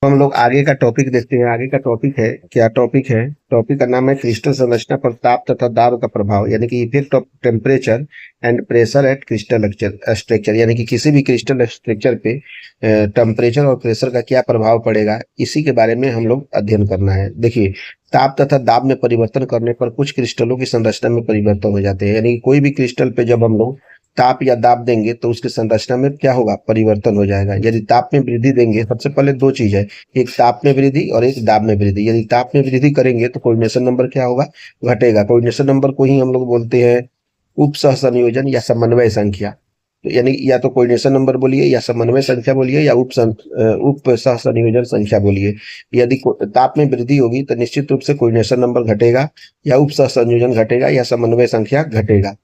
हम लोग आगे का टॉपिक देखते हैं। आगे का टॉपिक है, क्या टॉपिक है? टॉपिक का नाम है क्रिस्टल संरचना पर ताप तथा दाब का प्रभाव, यानी कि effect of temperature and pressure at crystal structure, यानी कि किसी भी क्रिस्टल स्ट्रक्चर पे टेम्परेचर और प्रेशर का क्या प्रभाव पड़ेगा, इसी के बारे में हम लोग अध्ययन करना है। देखिए, ताप तथा दाब में परिवर्तन करने पर कुछ क्रिस्टलों की संरचना में परिवर्तन हो जाते हैं, यानी कि कोई भी क्रिस्टल पे जब हम लोग ताप या दाब देंगे तो उसकी संरचना में क्या होगा? परिवर्तन हो जाएगा। यदि ताप में वृद्धि देंगे, सबसे पहले दो चीज है, एक ताप में वृद्धि और एक दाब में वृद्धि। यदि ताप में वृद्धि करेंगे तो कोऑर्डिनेशन नंबर क्या होगा? घटेगा। कोऑर्डिनेशन नंबर को ही हम लोग बोलते हैं उप सह संयोजन या समन्वय संख्या। तो यानी या तो कोऑर्डिनेशन नंबर बोलिए, या समन्वय संख्या बोलिए, या उप सह संयोजन संख्या बोलिए। यदि ताप में वृद्धि होगी तो निश्चित रूप से कोऑर्डिनेशन नंबर घटेगा, या उप सह संयोजन घटेगा, या समन्वय संख्या घटेगा।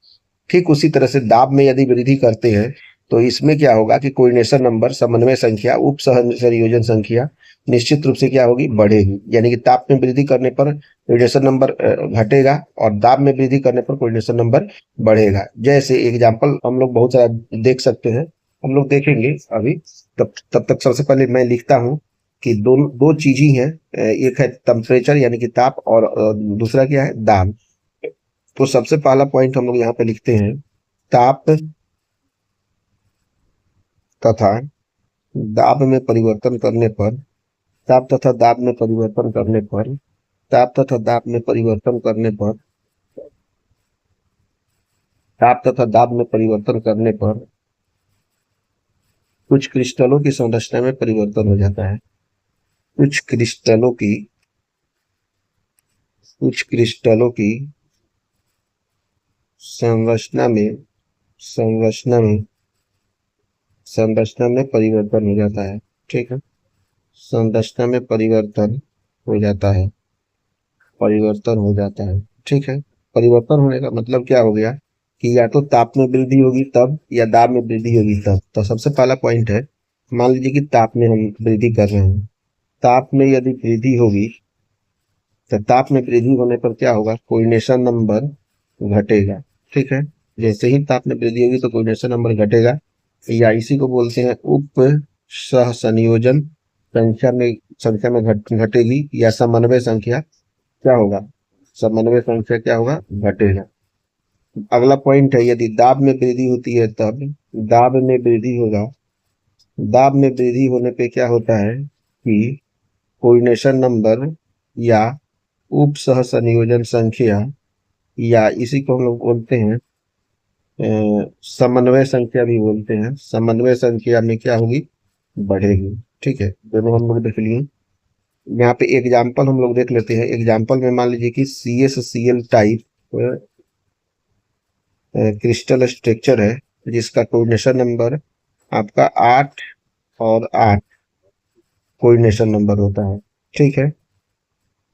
ठीक उसी तरह से दाब में यदि वृद्धि करते हैं तो इसमें क्या होगा कि कोऑर्डिनेशन नंबर, समन्वय संख्या, उप संयोजन संख्या निश्चित रूप से क्या होगी? बढ़ेगी। यानी कि ताप में वृद्धि करने पर कोऑर्डिनेशन नंबर घटेगा और दाब में वृद्धि करने पर कोऑर्डिनेशन नंबर बढ़ेगा। जैसे एग्जांपल हम लोग बहुत सारा देख सकते हैं, हम लोग देखेंगे अभी। तब तक सबसे पहले मैं लिखता हूँ कि दो चीज ही हैं, एक है टेम्परेचर यानी कि ताप, और दूसरा क्या है? दाब। तो सबसे पहला पॉइंट हम लोग यहाँ पे लिखते हैं, ताप तथा दाब में परिवर्तन करने पर, ताप तथा दाब में परिवर्तन करने पर, ताप तथा दाब में परिवर्तन करने पर, ताप तथा दाब में परिवर्तन करने पर कुछ क्रिस्टलों की संरचना में परिवर्तन हो जाता है। कुछ क्रिस्टलों की कुछ क्रिस्टलों की संरचना में संरचना में संरचना में परिवर्तन हो जाता है। ठीक है, संरचना में परिवर्तन हो जाता है। परिवर्तन हो जाता है। ठीक है, परिवर्तन होने का मतलब क्या हो गया कि या तो ताप में वृद्धि होगी तब, या दाब में वृद्धि होगी तब। तो सबसे पहला पॉइंट है, मान लीजिए कि ताप में हम वृद्धि कर रहे हैं। ताप में यदि वृद्धि होगी तो ताप में वृद्धि होने पर क्या होगा? कोऑर्डिनेशन नंबर घटेगा। ठीक है, जैसे ही ताप में वृद्धि होगी तो कोऑर्डिनेशन नंबर घटेगा, या इसी को बोलते हैं उप सह संयोजन संख्या में घटेगी, या समन्वय संख्या क्या होगा? समन्वय संख्या क्या होगा? घटेगा। अगला पॉइंट है, यदि दाब में वृद्धि होती है तब, दाब में वृद्धि होगा, दाब में वृद्धि होने पे क्या होता है कि कोऑर्डिनेशन नंबर या उप सह संयोजन संख्या, या इसी को हम लोग बोलते हैं समन्वय संख्या भी बोलते हैं, समन्वय संख्या में क्या होगी? बढ़ेगी। ठीक है, दोनों हम लोग देख लिए। यहाँ पे एग्जाम्पल हम लोग देख लेते हैं। एग्जाम्पल में मान लीजिए कि CsCl टाइप क्रिस्टल स्ट्रक्चर है, जिसका कोऑर्डिनेशन नंबर आपका 8 और 8 कोऑर्डिनेशन नंबर होता है। ठीक है,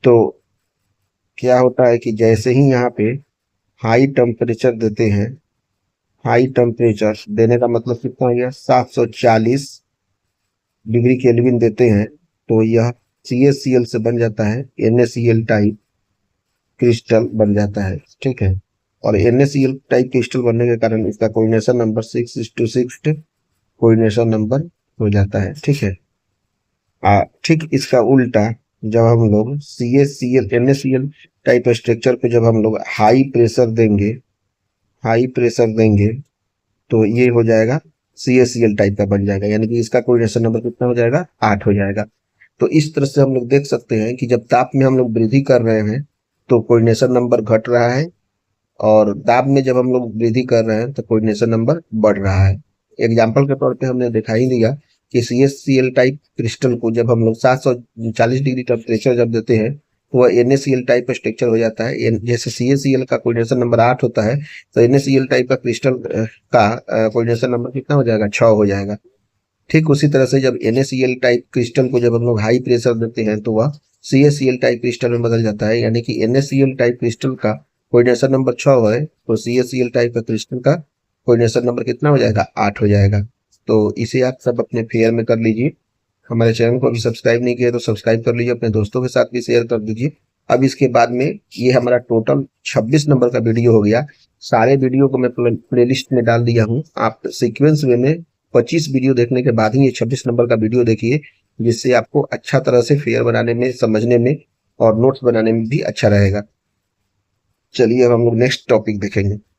तो क्या होता है कि जैसे ही यहाँ पे हाई टेम्परेचर देते हैं, हाई टेम्परेचर देने का मतलब कितना हो गया? 740 डिग्री केल्विन देते हैं तो यह CaCl से बन जाता है NaCl टाइप क्रिस्टल बन जाता है। ठीक है, और NaCl टाइप क्रिस्टल बनने के कारण इसका कोऑर्डिनेशन नंबर 6:6 कोऑर्डिनेशन नंबर हो जाता है। ठीक है, ठीक इसका उल्टा, जब हम लोग CaCl NaCl टाइप स्ट्रक्चर पे जब हम लोग हाई प्रेशर देंगे तो ये हो जाएगा CaCl टाइप का बन जाएगा, यानी कि इसका कोऑर्डिनेशन नंबर कितना हो जाएगा? 8 हो जाएगा। तो इस तरह से हम लोग देख सकते हैं कि जब ताप में हम लोग वृद्धि कर रहे हैं तो कोऑर्डिनेशन नंबर घट रहा है, और दाब में जब हम लोग वृद्धि कर रहे हैं तो कोऑर्डिनेशन नंबर बढ़ रहा है। एग्जाम्पल के तौर पे हमने दिखा ही दिया कि CaCl टाइप क्रिस्टल को जब हम लोग 740 डिग्री टेम्परेचर जब देते हैं तो वह NaCl टाइप का स्ट्रक्चर हो जाता है। जैसे CaCl का कोऑर्डिनेशन नंबर 8 होता है तो NaCl टाइप का क्रिस्टल का कोऑर्डिनेशन नंबर कितना हो जाएगा? 6 हो जाएगा। ठीक उसी तरह से जब NaCl टाइप क्रिस्टल को जब हम लोग हाई प्रेशर देते हैं तो वह CaCl टाइप क्रिस्टल में बदल जाता है, यानी कि NaCl टाइप क्रिस्टल का कोऑर्डिनेशन नंबर 6 है तो CaCl टाइप का क्रिस्टल का कोऑर्डिनेशन नंबर कितना हो जाएगा? 8 हो जाएगा। तो इसे आप सब अपने फेयर में कर लीजिए। हमारे चैनल को अभी सब्सक्राइब नहीं किया तो सब्सक्राइब कर लीजिए, अपने दोस्तों के साथ भी शेयर कर दीजिए। अब इसके बाद में ये हमारा टोटल 26 नंबर का वीडियो हो गया। सारे वीडियो को मैं प्लेलिस्ट में डाल दिया हूँ। आप सीक्वेंस वे में 25 वीडियो देखने के बाद ही ये 26 नंबर का वीडियो देखिए, जिससे आपको अच्छा तरह से फिगर बनाने में, समझने में और नोट्स बनाने में भी अच्छा रहेगा। चलिए अब हम लोग नेक्स्ट टॉपिक देखेंगे।